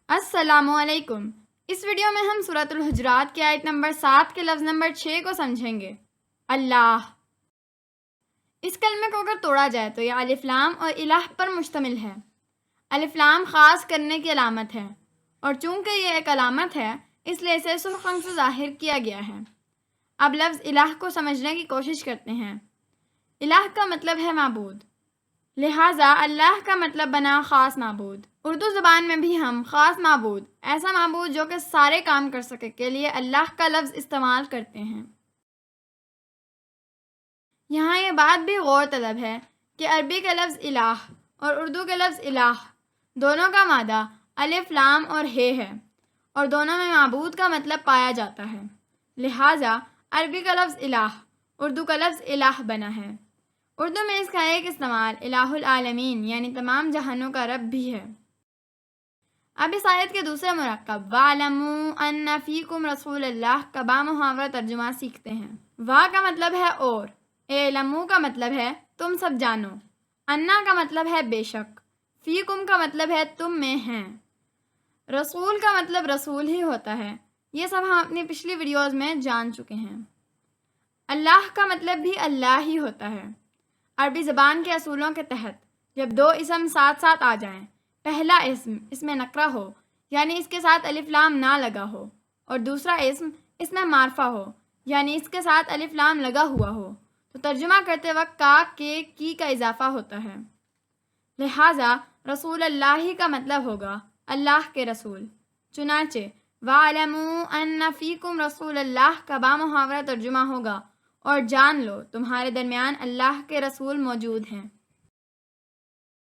السلام علیکم۔ اس ویڈیو میں ہم سورۃ الحجرات کی آیت نمبر 7 کے لفظ نمبر 6 کو سمجھیں گے۔ اللہ۔ اس کلمے کو اگر توڑا جائے تو یہ الف لام اور الہ پر مشتمل ہے۔ الف لام خاص کرنے کی علامت ہے، اور چونکہ یہ ایک علامت ہے اس لیے اسے سرخ رنگ سے ظاہر کیا گیا ہے۔ اب لفظ الہ کو سمجھنے کی کوشش کرتے ہیں۔ الہ کا مطلب ہے معبود، لہٰذا اللہ کا مطلب بنا خاص معبود۔ اردو زبان میں بھی ہم خاص معبود، ایسا معبود جو کہ سارے کام کر سکے کے لیے اللہ کا لفظ استعمال کرتے ہیں۔ یہاں یہ بات بھی غور طلب ہے کہ عربی کا لفظ الہ اور اردو کا لفظ الہ دونوں کا مادہ الف لام اور ہے اور دونوں میں معبود کا مطلب پایا جاتا ہے، لہٰذا عربی کا لفظ الہ اردو کا لفظ الہ بنا ہے۔ اردو میں اس کا ایک استعمال الہ العالمین یعنی تمام جہانوں کا رب بھی ہے۔ اب اس آیت کے دوسرے مرکب وَاعْلَمُوا أَنَّ فِيكُمْ رَسُولَ اللَّهِ کا بامحاورہ ترجمہ سیکھتے ہیں۔ وا کا مطلب ہے اور، اعلموا کا مطلب ہے تم سب جانو، انا کا مطلب ہے بے شک، فیکم کا مطلب ہے تم میں ہیں، رسول کا مطلب رسول ہی ہوتا ہے۔ یہ سب ہم اپنی پچھلی ویڈیوز میں جان چکے ہیں۔ اللہ کا مطلب بھی اللہ ہی ہوتا ہے۔ عربی زبان کے اصولوں کے تحت جب دو اسم ساتھ ساتھ آ جائیں، پہلا اسم نکرہ ہو یعنی اس کے ساتھ الف لام نہ لگا ہو، اور دوسرا اسم معرفہ ہو یعنی اس کے ساتھ الف لام لگا ہوا ہو، تو ترجمہ کرتے وقت کا کے کی کا اضافہ ہوتا ہے۔ لہٰذا رسول اللہ کا مطلب ہوگا اللہ کے رسول۔ چنانچہ وَاعْلَمُوا أَنَّ فِيكُمْ رَسُولَ اللَّهِ کا بامحاورہ ترجمہ ہوگا اور جان لو تمہارے درمیان اللہ کے رسول موجود ہیں۔